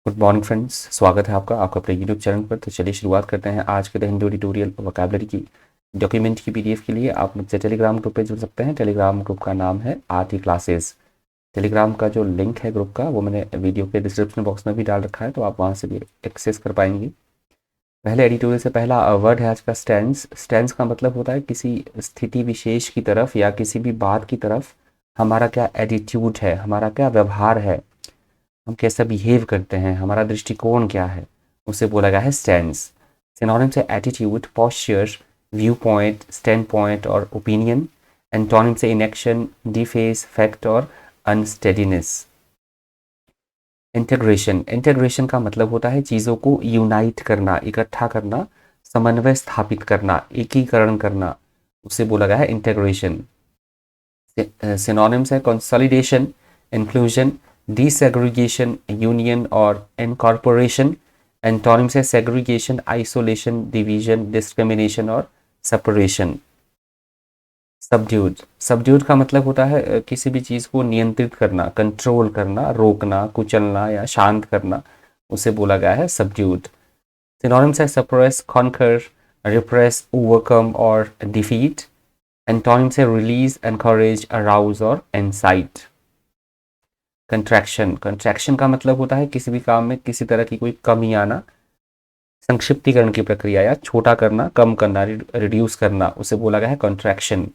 Good morning friends, स्वागत है आपका अपने यूट्यूब चैनल पर। तो चलिए शुरुआत करते हैं आज के द हिंदू ट्यूटोरियल वोकैबुलरी की डॉक्यूमेंट की पीडीएफ के लिए आप मुझसे टेलीग्राम ग्रुप पे जुड़ सकते हैं। टेलीग्राम ग्रुप का नाम है आरटी क्लासेस। टेलीग्राम का जो लिंक है ग्रुप का वो मैंने वीडियो के डिस्क्रिप्शन बॉक्स में भी डाल रखा है, तो आप वहाँ से भी एक्सेस कर पाएंगे। पहले एडिटोरियल से पहला वर्ड है आज का स्टैंस। स्टैंस का मतलब होता है किसी स्थिति विशेष की तरफ या किसी भी बात की तरफ हमारा क्या एटीट्यूड है, हमारा क्या व्यवहार है, हम कैसा बिहेव करते हैं, हमारा दृष्टिकोण क्या है, उसे बोला गया है स्टैंस। सिनोनिम्स है attitude, posture, view point, stand point और ओपिनियन। एंटोनिम से इनएक्शन, डिफेस, फैक्ट और अनस्टेडीनेस। इंटीग्रेशन। इंटीग्रेशन का मतलब होता है चीज़ों को यूनाइट करना, इकट्ठा करना, समन्वय स्थापित करना, एकीकरण करना, उसे बोला गया है इंटीग्रेशन। सिनोनिम्स है कंसोलिडेशन, इंक्लूजन, डिसेग्रीगेशन, यूनियन और इनकॉर्पोरेशन। एंटोनिम्स है सेग्रीगेशन, आइसोलेशन, डिवीजन, डिस्क्रिमिनेशन और सेपरेशन। सबड्यूड। सबड्यूड का मतलब होता है किसी भी चीज़ को नियंत्रित करना, कंट्रोल करना, रोकना, कुचलना या शांत करना, उसे बोला गया है सबड्यूड। सिनोनिम्स है सप्रेस, कॉन्कर, रिप्रेस, ओवरकम और डिफीट। एंटोनिम से रिलीज, एनकरेज, अराउज और इंसाइट। कंट्रैक्शन। कंट्रैक्शन का मतलब होता है किसी भी काम में किसी तरह की कोई कमी आना, संक्षिप्तीकरण की प्रक्रिया या छोटा करना, कम करना, रिड्यूस करना, उसे बोला गया है कंट्रैक्शन।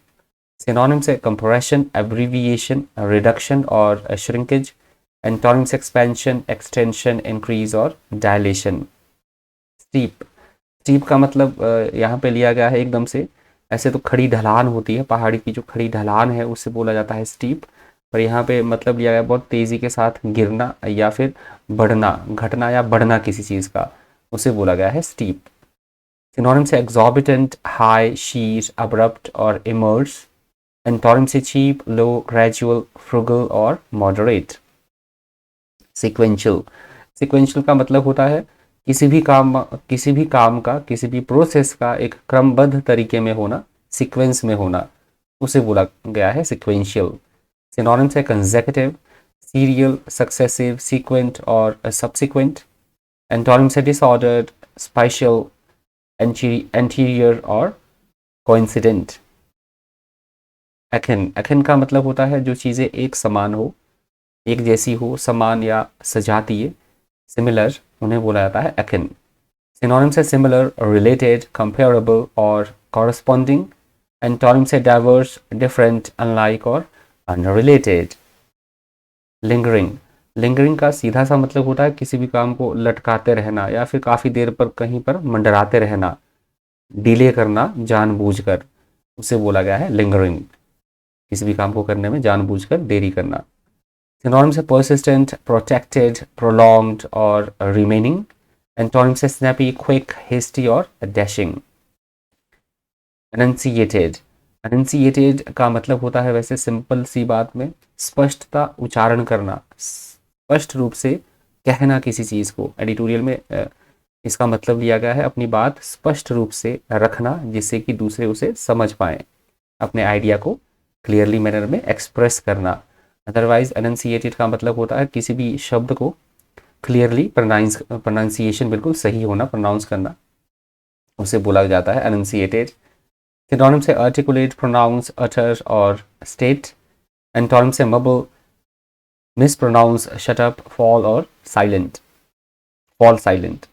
सिनोनिम से कंप्रेशन, एब्रीविएशन, रिडक्शन और श्रिंकेज। एंटोनिम से एक्सपेंशन, एक्सटेंशन, इंक्रीज और डायलेशन। स्टीप। स्टीप का मतलब यहाँ पे लिया गया है एकदम से, ऐसे तो खड़ी ढलान होती है, पहाड़ी की जो खड़ी ढलान है उसे बोला जाता है स्टीप, पर यहाँ पे मतलब लिया गया बहुत तेज़ी के साथ गिरना या फिर बढ़ना, घटना या बढ़ना किसी चीज़ का, उसे बोला गया है स्टीप। सिनोनिम से एग्जॉर्बिटेंट, हाई, शीर, अब्रप्ट और इमर्स। एंटोनिम से चीप, लो, ग्रेजुअल, फ्रुगल और मॉडरेट। सिक्वेंशियल। सिक्वेंशियल का मतलब होता है किसी भी काम का किसी भी प्रोसेस का एक क्रमबद्ध तरीके में होना, सीक्वेंस में होना, उसे बोला गया है सिक्वेंशियल। सिनोनिम्स है कंसेक्यूटिव, सीरियल, सक्सेसिव, सीक्वेंट और सब्सिक्वेंट। एंटोनिम्स है डिसऑर्डर्ड, स्पाइशियल, एंटीरियर और कोइंसिडेंट। एकिन। एकिन का मतलब होता है जो चीज़ें एक समान हो, एक जैसी हो, समान या सजातीय, सिमिलर, उन्हें बोला जाता है एकिन। सिनोनिम्स है सिमिलर, रिलेटेड, कंपेरेबल और कॉरस्पॉन्डिंग। एंटोनिम्स है डाइवर्स, डिफरेंट, अनलाइक और अनरिलेटेड। लिंगरिंग। लिंगरिंग का सीधा सा मतलब होता है किसी भी काम को लटकाते रहना या फिर काफ़ी देर पर कहीं पर मंडराते रहना, डिले करना जानबूझकर, उसे बोला गया है लिंगरिंग। किसी भी काम को करने में जानबूझकर देरी करना। सिनोनिम्स है परसिस्टेंट, प्रोटेक्टेड, प्रोलॉन्ग्ड और रिमेनिंग। एंटोनिम्स है स्नैपी, क्विक, हेस्टी और डैशिंग। अनंसिएटेड। अनंसिएटेड का मतलब होता है वैसे सिंपल सी बात में स्पष्टता, उच्चारण करना, स्पष्ट रूप से कहना किसी चीज़ को। एडिटोरियल में इसका मतलब लिया गया है अपनी बात स्पष्ट रूप से रखना जिससे कि दूसरे उसे समझ पाएँ, अपने आइडिया को क्लियरली मैनर में एक्सप्रेस करना। अदरवाइज अनंसिएटेड का मतलब होता है किसी भी शब्द को क्लियरली प्रोनाउंसिएशन बिल्कुल सही होना, प्रोनाउंस करना, उसे बोला जाता है अनंसिएटेड। सिनोनिम से आर्टिकुलेट, प्रोनाउंस, अटर और स्टेट। एंटोनिम से मबल, मिसप्रोनाउंस, शट अप, फॉल और silent, fall silent.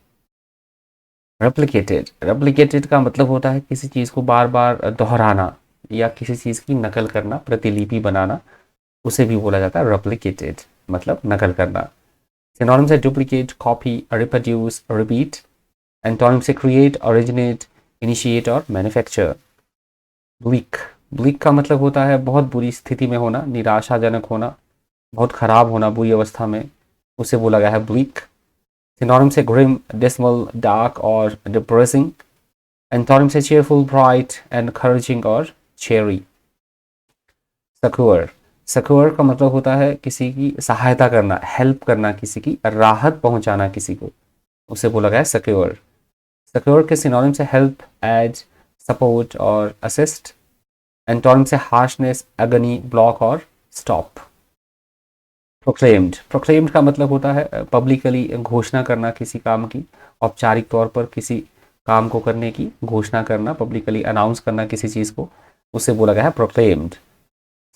Replicated. Replicated का मतलब होता है किसी चीज़ को बार बार दोहराना या किसी चीज़ की नकल करना, प्रतिलिपि बनाना, उसे भी बोला जाता है रेप्लिकेटेड, मतलब नकल करना। सिनोनिम्स है duplicate, copy, reproduce, repeat. Antonym से क्रिएट, ओरिजिनेट, इनिशिएट और मैन्युफैक्चर। ब्लीक। ब्लीक का मतलब होता है बहुत बुरी स्थिति में होना, निराशाजनक होना, बहुत खराब होना, बुरी अवस्था में, उसे बोला गया है ब्लीक। सिनोनिम से ग्रिम, डिसमल, डार्क और डिप्रेसिंग। एंटोनिम से चेयरफुल, ब्राइट, एनकरेजिंग और चेरी। सक्योर। सक्योर का मतलब होता है किसी की सहायता करना, हेल्प करना, किसी की राहत पहुंचाना किसी को, उसे बोला गया है सक्योर। सक्योर के सिनोनिम से हेल्प, एड, सपोर्ट और असिस्ट। एंटोनिम से हार्शनेस, एगनी, ब्लॉक और स्टॉप। प्रोक्लेम्ड का मतलब होता है पब्लिकली घोषणा करना किसी काम की, औपचारिक तौर पर किसी काम को करने की घोषणा करना, पब्लिकली अनाउंस करना किसी चीज़ को, उसे बोला गया है प्रोक्लेम्ड।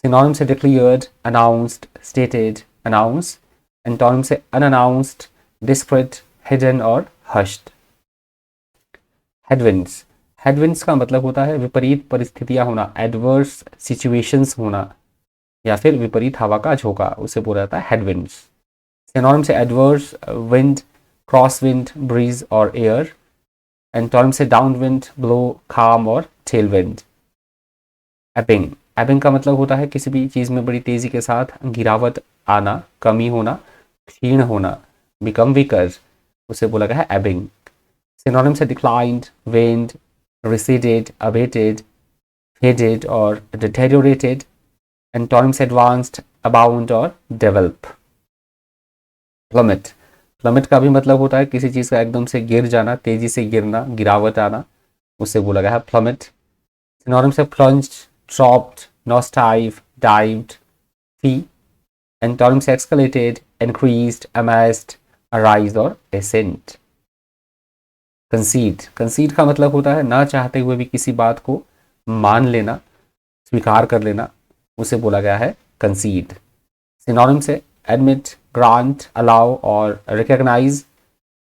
सिनोनिम से declared, announced, stated, announce. Antonym से अनअनाउंस्ड, डिस्क्रेट, हिडन और हश्ड। हेडविंड्स, हेडविंड्स का मतलब होता है विपरीत परिस्थितियां होना, एडवर्स सिचुएशंस होना या फिर विपरीत हवा का झोंका, उसे बोला जाता है हेडविंड्स। सिनोनिम से adverse, wind, cross wind, breeze और एयर। एंटोनिम से डाउन विंड, ब्लो, काम और टेल विंड। एबिंग, एबिंग का मतलब होता है किसी भी चीज़ में बड़ी तेज़ी के साथ गिरावट आना, कमी होना, क्षीण होना, बिकम वीकर, उसे बोला गया है एबिंग। सिनोनिम से डिक्लाइंड, वेन्ड, रिसीडेड, अबेटेड, फेडेड और डिटेरियोरेटेड। एंटोनिम से एडवांस्ड, अबाउंड और डेवलप। प्लमिट, प्लमिट का भी मतलब होता है किसी चीज़ का एकदम से गिर जाना, तेजी से गिरना, गिरावट आना, उसे बोला गया है प्लमिट। सिनोनिम से प्लंज्ड, ड्रॉप्ड, नॉस्टाइव, डाइव्ड, फी। एंटोनिम से एक्सकलेटेड, इंक्रीज्ड, अमेज्ड, अराइज और एसेंट। कंसीड, कंसीड का मतलब होता है ना चाहते हुए भी किसी बात को मान लेना, स्वीकार कर लेना, उसे बोला गया है कंसीड। सिनोनिम से एडमिट, ग्रांट, अलाउ और रिकॉग्नाइज।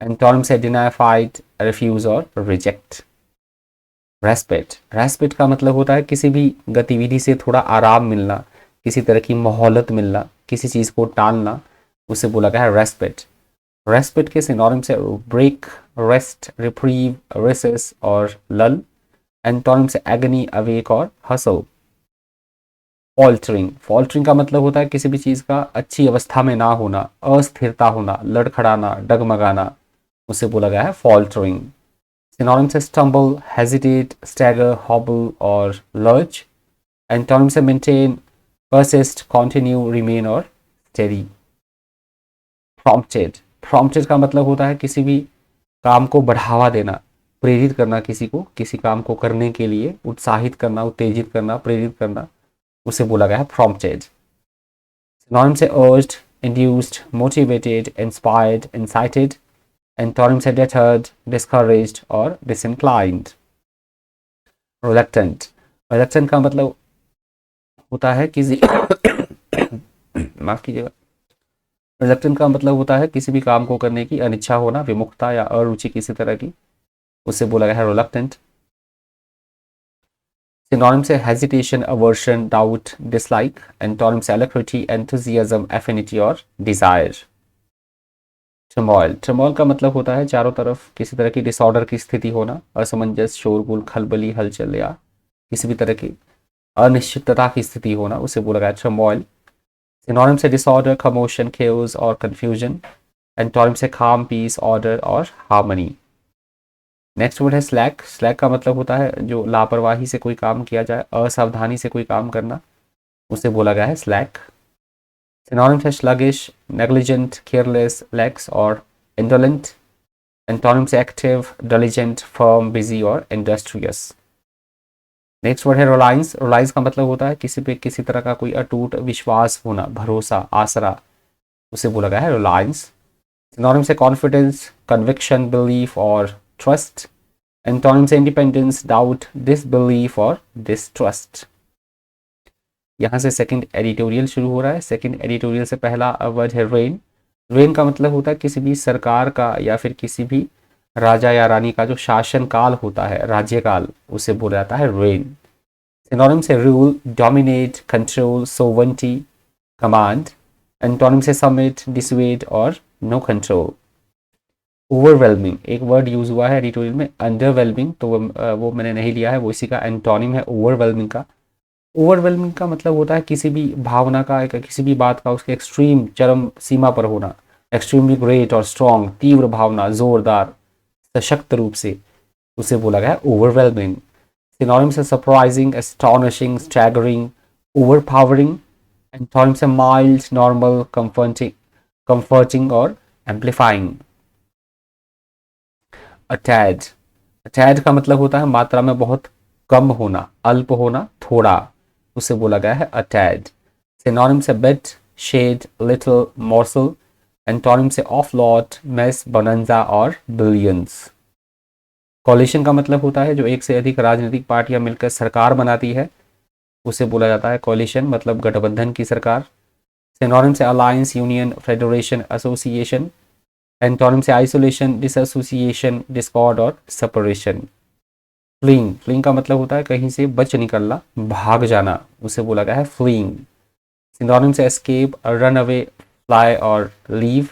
एंटोनिम से डिनाई, फाइट, रिफ्यूज और रिजेक्ट। रेस्पेट, रेस्पेट का मतलब होता है किसी भी गतिविधि से थोड़ा आराम मिलना, किसी तरह की मोहलत मिलना, किसी चीज़ को टालना, उसे बोला गया है रेस्पेट। रेस्पेट के सिनोनिम से ब्रेक, रेस्ट, रिप्रीव, रेसेस और लल। एंटोनिम से एगनी, अवेक और हसल। फॉल्टरिंग, फॉल्टरिंग का मतलब होता है किसी भी चीज़ का अच्छी अवस्था में ना होना, अस्थिरता होना, लड़खड़ाना, डगमगाना, उसे बोला गया है फॉल्टरिंग। सिनोनिम से स्टम्बल, हेजिटेट, स्टैगर, हॉबल और लर्ज। एंटोनिम से मेंटेन, परसिस्ट, कॉन्टिन्यू, रिमेन और स्टेडी। प्रॉम्प्टेड, प्रॉम्प्टेड का मतलब होता है किसी भी काम को बढ़ावा देना, प्रेरित करना, किसी को किसी काम को करने के लिए उत्साहित करना, उत्तेजित करना, प्रेरित करना, उसे बोला गया है प्रॉम्प्टेड। सिनोनिम से urged, induced, motivated, inspired, incited. Antonym से डेटर्ड, डिस्करेज्ड और डिसइंक्लाइंड। रिलक्टेंट, रिलक्टेंट का मतलब होता है किसी माफ कीजिएगा, रिलक्टेंट का मतलब होता है किसी भी काम को करने की अनिच्छा होना, विमुखता या अरुचि किसी तरह की, उसे बोला गया है रिलक्टेंट। सिनोनिम से hesitation, aversion, doubt, dislike. Antonym से एलेक्रिटी, एंथुजियाज्म, एफिनिटी और डिजायर। टर्मोइल, टर्मोइल का मतलब होता है चारों तरफ किसी तरह की डिसऑर्डर की स्थिति होना, असमंजस, शोरगुल, खलबली, हलचल या किसी भी तरह की अनिश्चितता की स्थिति होना, उसे बोला गया टर्मोइल। सिनोनिम से डिसऑर्डर, कमोशन, केओस और कंफ्यूजन। एंटोनिम से काम, पीस, ऑर्डर और हार्मनी। नेक्स्ट वर्ड है स्लैक, स्लैक का मतलब होता है जो लापरवाही से कोई काम किया जाए, असावधानी से कोई काम करना, उसे बोला गया है स्लैक। सिनोनिम है स्लगिश, नेग्लिजेंट, केयरलेस, लैक्स और इंडोलेंट। एंटोनिम से एक्टिव, डिलिजेंट, फर्म, बिजी और इंडस्ट्रियस। नेक्स्ट वर्ड है रिलायंस, रिलायंस का मतलब होता है किसी पे किसी तरह का कोई अटूट विश्वास होना, भरोसा, आसरा, उसे बोला गया है रिलायंस। सिनोनिम से कॉन्फिडेंस, कन्विक्शन, बिलीफ और ट्रस्ट। एंटोनिम से इंडिपेंडेंस, डाउट, डिसबिलीफ और डिसट्रस्ट। यहाँ से सेकंड एडिटोरियल शुरू हो रहा है। सेकंड एडिटोरियल से पहला वर्ड है रेन। रेन का मतलब होता है किसी भी सरकार का या फिर किसी भी राजा या रानी का जो शासन काल होता है, राज्यकाल, उसे बोला जाता है रेन। सिनोनिम से rule, dominate, control, sovereignty, command. Antonym से समिट, डिसवेड और नो कंट्रोल। ओवरवेलमिंग, एक वर्ड यूज हुआ है एडिटोरियल में, अंडरवेलमिंग, तो वो मैंने नहीं लिया है, वो इसी का एंटोनिम है ओवरवेलमिंग का। ओवरवेलमिंग का मतलब होता है किसी भी भावना का, किसी भी बात का उसके एक्सट्रीम, चरम सीमा पर होना, एक्सट्रीमली ग्रेट और स्ट्रॉन्ग, तीव्र भावना, जोरदार, सशक्त रूप से, उसे बोला गया है ओवरवेलमिंग। सिनोनिम से surprising, astonishing, staggering, overpowering. Antonym से माइल्ड, नॉर्मल, कंफर्टिंग, कंफर्टिंग और एम्पलीफाइंग। अटैड, अटैड का मतलब होता है मात्रा में बहुत कम होना, अल्प होना, थोड़ा, उसे बोला गया है अटैड। सिनोनिम से bit, shred, little, morsel. Antonyms है ऑफ लॉट, मेस, बोनंजा और बिलियंस। कॉलिशन का मतलब होता है जो एक से अधिक राजनीतिक पार्टियां मिलकर सरकार बनाती है, उसे बोला जाता है कॉलिशन, मतलब गठबंधन की सरकार। सिनोनिम से alliance, union, federation, association. Antonym से आइसोलेशन, डिसएसोसिएशन, डिस्कॉर्ड और सेपरेशन। फ्लीइंग का मतलब होता है कहीं से बच निकलना, भाग जाना, उसे बोला गया है फ्लीइंग। सिनोनिम से एस्केप, रन अवे, फ्लाई और लीव।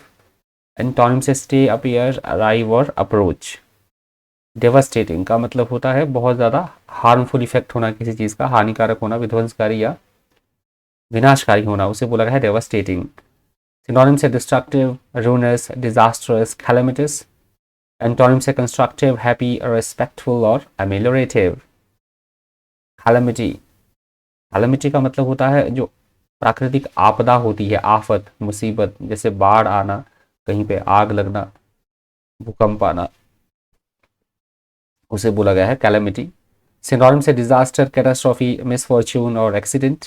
एंटोनिम से स्टे, अपीयर, अराइव और अप्रोच। डेवास्टेटिंग का मतलब होता है बहुत ज़्यादा हार्मफुल इफेक्ट होना, किसी चीज़ का हानिकारक होना, विध्वंसकारी या विनाशकारी होना, उसे बोला गया है डेवास्टेटिंग। सिनोनिम से डिस्ट्रक्टिव, रूनस, डिजास्टरस, कैलेमिटस। एंटोनिम से कंस्ट्रक्टिव, हैप्पी, रेस्पेक्टफुल और अमेलियोरेटिव। कैलेमिटी, कैलेमिटी का मतलब होता है जो प्राकृतिक आपदा होती है, आफत, मुसीबत, जैसे बाढ़ आना, कहीं पे आग लगना, भूकंप आना, उसे बोला गया है कैलेमिटी। सिनोनिम से डिजास्टर, कैटास्ट्रॉफी, मिसफॉर्च्यून और एक्सीडेंट।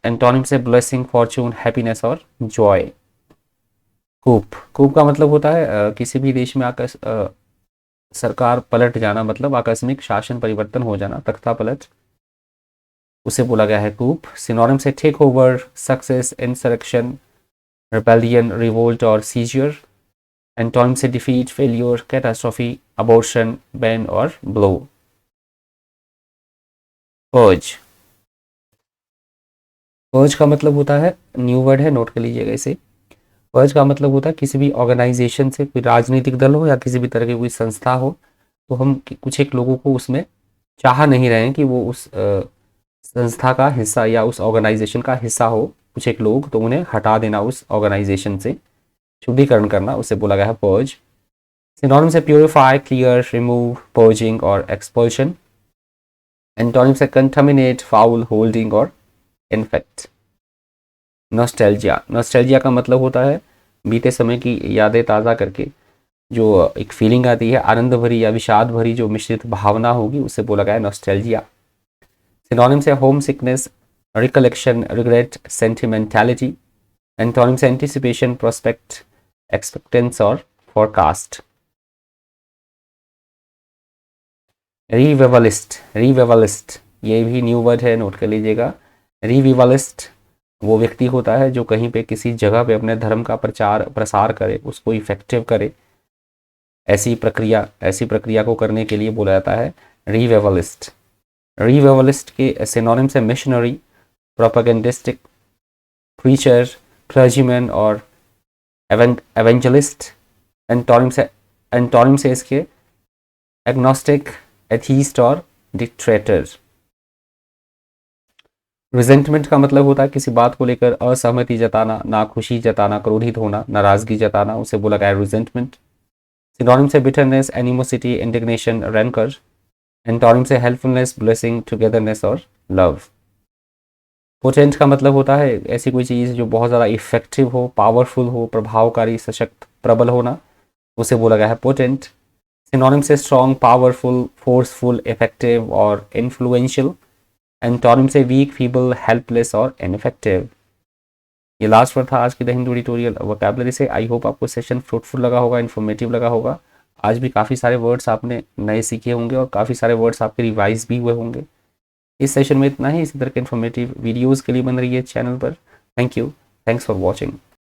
एंटोनिम से ब्लेसिंग, फॉर्च्यून, हैप्पीनेस और जॉय। कूप का मतलब होता है किसी भी देश में सरकार पलट जाना, मतलब आकस्मिक शासन परिवर्तन हो जाना, तख्ता पलट, उसे बोला गया है कूप। सिनोनिम से take over, success, insurrection, rebellion, revolt और सीजियर। एंटोनिम से defeat, failure, catastrophe, abortion, ban और ब्लो। पर्ज, पर्ज का मतलब होता है, न्यू वर्ड है, नोट कर लीजिएगा इसे। पर्ज का मतलब होता है किसी भी ऑर्गेनाइजेशन से, कोई राजनीतिक दल हो या किसी भी तरह की कोई संस्था हो, तो हम कुछ एक लोगों को उसमें चाह नहीं रहे हैं कि वो उस संस्था का हिस्सा या उस ऑर्गेनाइजेशन का हिस्सा हो, कुछ एक लोग, तो उन्हें हटा देना उस ऑर्गेनाइजेशन से, शुद्धिकरण करना, उसे बोला गया है पर्ज। सिनोनिम से प्योरीफाई, क्लियर, रिमूव, पर्जिंग और एक्सपल्शन। एंटोनिम से कंटामिनेट, फाउल, होल्डिंग और इन्फेक्ट। नॉस्टैल्जिया, नॉस्टैल्जिया का मतलब होता है बीते समय की यादें ताज़ा करके जो एक फीलिंग आती है, आनंद भरी या विषाद भरी जो मिश्रित भावना होगी, उसे बोला गया है नॉस्टैल्जिया। सिनोनिम से homesickness, recollection, regret, sentimentality. Antonym से एंटिसिपेशन, प्रोस्पेक्ट, एक्सपेक्टेंस और फोरकास्ट। रिविवलिस्ट, रिविवलिस्ट ये भी न्यू वर्ड है, नोट कर लीजिएगा। रिविवलिस्ट वो व्यक्ति होता है जो कहीं पे किसी जगह पे अपने धर्म का प्रचार प्रसार करे, उसको इफेक्टिव करे, ऐसी प्रक्रिया को करने के लिए बोला जाता है रिविवलिस्ट। रिविवलिस्ट के सिनोनिम से मिशनरी, प्रोपेगेंडिस्टिक, प्रीचर, क्लर्जीमैन और एवेंजलिस्ट। एंटोनिम से इसके एग्नोस्टिक, एथीस्ट और डिक्टेटर। रिजेंटमेंट का मतलब होता है किसी बात को लेकर असहमति जताना, नाखुशी जताना, क्रोधित होना, नाराजगी जताना, उसे बोला गया है रिजेंटमेंट। सिनोनिम से bitterness, animosity, indignation, ranker. Antonym से हेल्पफुलनेस, ब्लेसिंग, टुगेदरनेस और लव। पोटेंट का मतलब होता है ऐसी कोई चीज़ जो बहुत ज़्यादा इफेक्टिव हो, पावरफुल हो, प्रभावकारी, सशक्त, प्रबल होना, उसे बोला गया है पोटेंट। सिनोनिम से स्ट्रॉन्ग, पावरफुल, फोर्सफुल, इफेक्टिव और इन्फ्लुएंशियल। एंटोनिम से वीक, फीबल, हेल्पलेस और इनफेक्टिव। ये लास्ट वर्ड था आज की द हिंदू एडिटोरियल वोकैबुलरी से। आई होप आपको सेशन फ्रूटफुल लगा होगा, इन्फॉर्मेटिव लगा होगा। आज भी काफ़ी सारे वर्ड्स आपने नए सीखे होंगे और काफ़ी सारे वर्ड्स आपके रिवाइज भी हुए होंगे। इस सेशन में इतना ही। इसी तरह के इन्फॉर्मेटिव वीडियोज़ के लिए बन रही है चैनल पर। Thank you, thanks for watching.